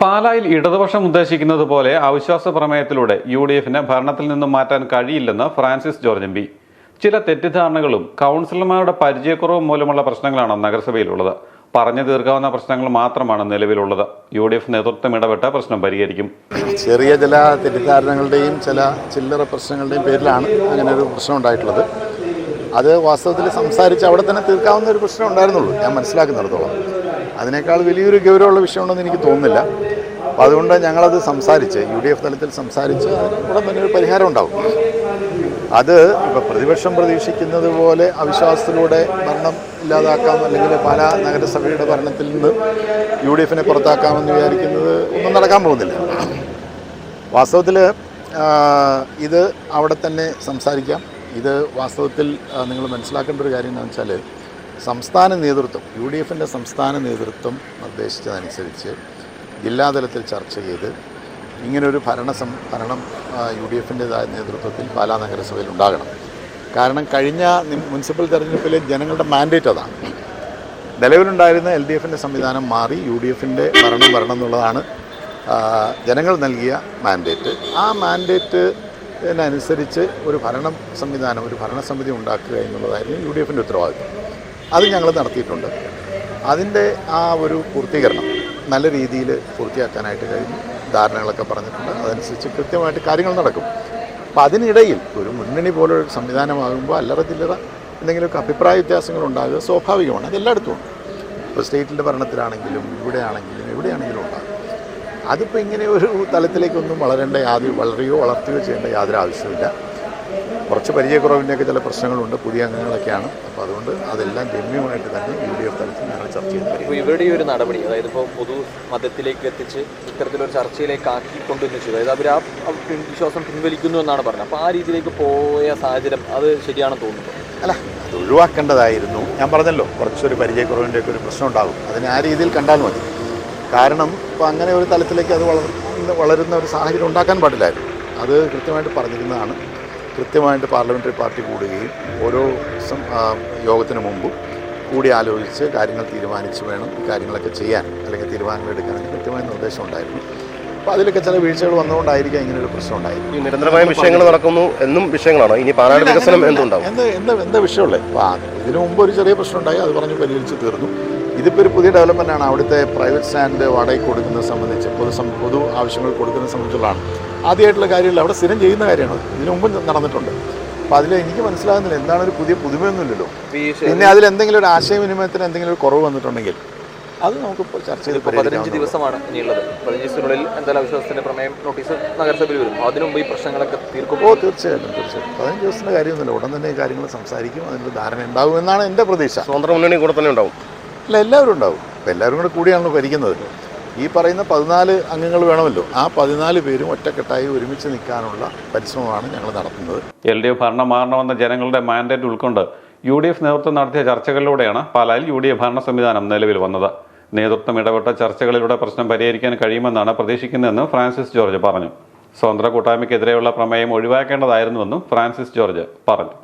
പാലായിൽ ഇടതുപക്ഷം ഉദ്ദേശിക്കുന്നത് പോലെ അവിശ്വാസ പ്രമേയത്തിലൂടെ യുഡിഎഫിനെ ഭരണത്തിൽ നിന്നും മാറ്റാൻ കഴിയില്ലെന്ന് ഫ്രാൻസിസ് ജോർജ് എം പി. ചില തെറ്റിദ്ധാരണകളും കൗൺസിലർമാരുടെ പരിചയക്കുറവും മൂലമുള്ള പ്രശ്നങ്ങളാണ് നഗരസഭയിലുള്ളത്. പറഞ്ഞു തീർക്കാവുന്ന പ്രശ്നങ്ങൾ മാത്രമാണ് നിലവിലുള്ളത്. യുഡിഎഫ് നേതൃത്വം ഇടപെട്ട പ്രശ്നം പരിഹരിക്കും. ചെറിയ ചില തെറ്റിദ്ധാരണകളുടെയും ചില ചില്ലറ പ്രശ്നങ്ങളുടെയും പേരിലാണ് അങ്ങനെ ഒരു പ്രശ്നം ഉണ്ടായിട്ടുള്ളത്. അത് വാസ്തവത്തിൽ സംസാരിച്ച് അവിടെ തന്നെ തീർക്കാവുന്ന ഒരു പ്രശ്നം ഉണ്ടായിരുന്നുള്ളൂ, ഞാൻ മനസ്സിലാക്കുന്നിടത്തോളം. അതിനേക്കാൾ വലിയൊരു ഗൗരവമുള്ള വിഷയമുണ്ടെന്ന് എനിക്ക് തോന്നുന്നില്ല. അപ്പോൾ അതുകൊണ്ട് ഞങ്ങളത് സംസാരിച്ച് UDF തലത്തിൽ സംസാരിച്ച് ഉടൻ തന്നെ ഒരു പരിഹാരം ഉണ്ടാവും. അത് ഇപ്പോൾ പ്രതിപക്ഷം പ്രതീക്ഷിക്കുന്നത് പോലെ അവിശ്വാസത്തിലൂടെ ഭരണം ഇല്ലാതാക്കാം, അല്ലെങ്കിൽ പാലാ നഗരസഭയുടെ ഭരണത്തിൽ നിന്ന് UDFനെ പുറത്താക്കാമെന്ന് വിചാരിക്കുന്നത് ഒന്നും നടക്കാൻ പോകുന്നില്ല. വാസ്തവത്തിൽ ഇത് അവിടെ തന്നെ സംസാരിക്കാം. ഇത് വാസ്തവത്തിൽ നിങ്ങൾ മനസ്സിലാക്കേണ്ട ഒരു കാര്യം എന്താണെന്ന് വെച്ചാൽ, സംസ്ഥാന നേതൃത്വം UDFൻ്റെ സംസ്ഥാന നേതൃത്വം നിർദ്ദേശിച്ചതനുസരിച്ച് ജില്ലാതലത്തിൽ ചർച്ച ചെയ്ത് ഇങ്ങനൊരു ഭരണം UDFൻ്റെതായ നേതൃത്വത്തിൽ പാലാ നഗരസഭയിൽ ഉണ്ടാകണം. കാരണം കഴിഞ്ഞ മുനിസിപ്പൽ തെരഞ്ഞെടുപ്പിലെ ജനങ്ങളുടെ മാൻഡേറ്റ് അതാണ്. നിലവിലുണ്ടായിരുന്ന LDFൻ്റെ സംവിധാനം മാറി UDFൻ്റെ ഭരണം എന്നുള്ളതാണ് ജനങ്ങൾ നൽകിയ മാൻഡേറ്റ്. ആ മാൻഡേറ്റിനനുസരിച്ച് ഒരു ഭരണസമിതി ഉണ്ടാക്കുക എന്നുള്ളതായിരുന്നു UDFൻ്റെ ഉത്തരവാദിത്വം. അത് ഞങ്ങൾ നടത്തിയിട്ടുണ്ട്. അതിൻ്റെ ആ ഒരു പൂർത്തീകരണം നല്ല രീതിയിൽ പൂർത്തിയാക്കാനായിട്ട് കഴിഞ്ഞു. ധാരണകളൊക്കെ പറഞ്ഞിട്ടുണ്ട്. അതനുസരിച്ച് കൃത്യമായിട്ട് കാര്യങ്ങൾ നടക്കും. അപ്പോൾ അതിനിടയിൽ ഒരു മുന്നണി പോലൊരു സംവിധാനമാകുമ്പോൾ അല്ലറ ചില്ലറ എന്തെങ്കിലുമൊക്കെ അഭിപ്രായ വ്യത്യാസങ്ങൾ ഉണ്ടാകുക സ്വാഭാവികമാണ്. അതെല്ലായിടത്തും ഉണ്ട്. ഇപ്പോൾ സ്റ്റേറ്റിൻ്റെ ഭരണത്തിലാണെങ്കിലും എവിടെയാണെങ്കിലും ഉണ്ടാകും. അതിപ്പോൾ ഇങ്ങനെ ഒരു തലത്തിലേക്കൊന്നും വളർത്തുകയോ ചെയ്യേണ്ട യാതൊരു ആവശ്യമില്ല. കുറച്ച് പരിചയക്കുറവിൻ്റെയൊക്കെ ചില പ്രശ്നങ്ങളുണ്ട്, പുതിയ അംഗങ്ങളൊക്കെയാണ്. അപ്പോൾ അതുകൊണ്ട് അതെല്ലാം രമ്യമായിട്ട് തന്നെ UDF തലത്തിൽ ഞങ്ങൾ ചർച്ച ചെയ്യുന്നത്. ഇപ്പോൾ ഇവരുടെ ഒരു നടപടി, അതായത് ഇപ്പോൾ പൊതു മതത്തിലേക്ക് എത്തിച്ച് ഇത്തരത്തിലൊരു ചർച്ചയിലേക്ക് ആക്കിക്കൊണ്ടുവന്നു വെച്ചു, അതായത് അവർ ആ വിശ്വാസം പിൻവലിക്കുന്നു എന്നാണ് പറഞ്ഞത്. അപ്പോൾ ആ രീതിയിലേക്ക് പോയ സാഹചര്യം അത് ശരിയാണെന്ന് തോന്നുന്നു. അല്ല, അത് ഒഴിവാക്കേണ്ടതായിരുന്നു. ഞാൻ പറഞ്ഞല്ലോ, കുറച്ചൊരു പരിചയക്കുറവിൻ്റെയൊക്കെ ഒരു പ്രശ്നം ഉണ്ടാകും. അതിനെ ആ രീതിയിൽ കണ്ടാൽ മതി. കാരണം ഇപ്പോൾ അങ്ങനെ ഒരു തലത്തിലേക്ക് അത് വളരുന്ന ഒരു സാഹചര്യം ഉണ്ടാക്കാൻ പാടില്ലായിരുന്നു. അത് കൃത്യമായിട്ട് പറഞ്ഞിരുന്നതാണ്. കൃത്യമായിട്ട് പാർലമെൻ്ററി പാർട്ടി കൂടുകയും ഓരോ യോഗത്തിന് മുമ്പ് കൂടി ആലോചിച്ച് കാര്യങ്ങൾ തീരുമാനിച്ച് വേണം ഈ കാര്യങ്ങളൊക്കെ ചെയ്യാൻ, അല്ലെങ്കിൽ തീരുമാനങ്ങൾ എടുക്കാനൊക്കെ കൃത്യമായ നിർദ്ദേശം ഉണ്ടായിരുന്നു. അപ്പോൾ അതിലൊക്കെ ചില വീഴ്ചകൾ വന്നുകൊണ്ടായിരിക്കാം ഇങ്ങനൊരു പ്രശ്നം ഉണ്ടായിരുന്നു. ഈ നിരന്തരമായ വിഷയങ്ങൾ നടക്കുന്നു എന്നും വിഷയങ്ങളാണോ ഇനി പാലായുടെ വികസനം എന്തുണ്ടാവും? എന്താ വിഷയമുള്ളത്? ഇതിനു മുമ്പ് ഒരു ചെറിയ പ്രശ്നം ഉണ്ടായി, അത് പറഞ്ഞ് പരിഹരിച്ച് തീർന്നു. ഇതിപ്പോൾ ഒരു പുതിയ ഡെവലപ്മെൻറ്റാണ്. അവിടുത്തെ പ്രൈവറ്റ് സ്റ്റാൻഡ് വാടകയ്ക്ക് കൊടുക്കുന്നത് സംബന്ധിച്ച്, പൊതു ആവശ്യങ്ങൾ കൊടുക്കുന്നത് സംബന്ധിച്ചുള്ളതാണ്. ആദ്യമായിട്ടുള്ള കാര്യമില്ല, അവിടെ സ്ഥിരം ചെയ്യുന്ന കാര്യമാണ്. ഇതിനു മുമ്പ് നടന്നിട്ടുണ്ട്. അപ്പോൾ അതിൽ എനിക്ക് മനസ്സിലാകുന്നില്ല, എന്താണ് ഒരു പുതുമയൊന്നുമില്ലല്ലോ. പിന്നെ അതിലെന്തെങ്കിലും ഒരു ആശയവിനിമയത്തിന് എന്തെങ്കിലും ഒരു കുറവ് വന്നിട്ടുണ്ടെങ്കിൽ അത് നമുക്കിപ്പോൾ ചർച്ച ചെയ്ത് 15 ദിവസമാണ് ഇനിയുള്ളത്. 15 ദിവസത്തിനുള്ളിൽ എന്തായാലും അവിശ്വാസത്തിൻ്റെ പ്രമേയം നോട്ടീസ് നഗരസഭയിൽ വരും. അതിനു മുമ്പ് ഈ പ്രശ്നങ്ങളൊക്കെ തീർക്കുമ്പോൾ തീർച്ചയായിട്ടും 15 ദിവസത്തിൻ്റെ കാര്യമൊന്നുമില്ല. ഉടൻ തന്നെ ഈ കാര്യങ്ങൾ സംസാരിക്കും. അതിൻ്റെ ധാരണ ഉണ്ടാകുമെന്നാണ് എൻ്റെ പ്രതീക്ഷ. സ്വതന്ത്ര മുന്നണി കൂടെ തന്നെ ഉണ്ടാവും? അല്ല, എല്ലാവരും ഉണ്ടാവും. ഇപ്പോൾ എല്ലാവരും കൂടിയാണല്ലോ ഭരിക്കുന്നത്. ഈ പറയുന്ന 14 അംഗങ്ങൾ വേണമല്ലോ. ആ 14 പേരും ഒറ്റക്കെട്ടായി ഒരുമിച്ച് നിൽക്കാനുള്ള പരിശ്രമമാണ് ഞങ്ങൾ നടത്തുന്നത്. LDF ഭരണം മാറണമെന്ന ജനങ്ങളുടെ മാൻഡേറ്റ് ഉൾക്കൊണ്ട് UDF നേതൃത്വം നടത്തിയ ചർച്ചകളിലൂടെയാണ് പാലായിൽ UDF ഭരണ സംവിധാനം നിലവിൽ വന്നത്. നേതൃത്വം ഇടപെട്ട ചർച്ചകളിലൂടെ പ്രശ്നം പരിഹരിക്കാൻ കഴിയുമെന്നാണ് പ്രതീക്ഷിക്കുന്നതെന്ന് ഫ്രാൻസിസ് ജോർജ് പറഞ്ഞു. സ്വതന്ത്ര കൂട്ടായ്മയ്ക്കെതിരെയുള്ള പ്രമേയം ഒഴിവാക്കേണ്ടതായിരുന്നുവെന്നും ഫ്രാൻസിസ് ജോർജ് പറഞ്ഞു.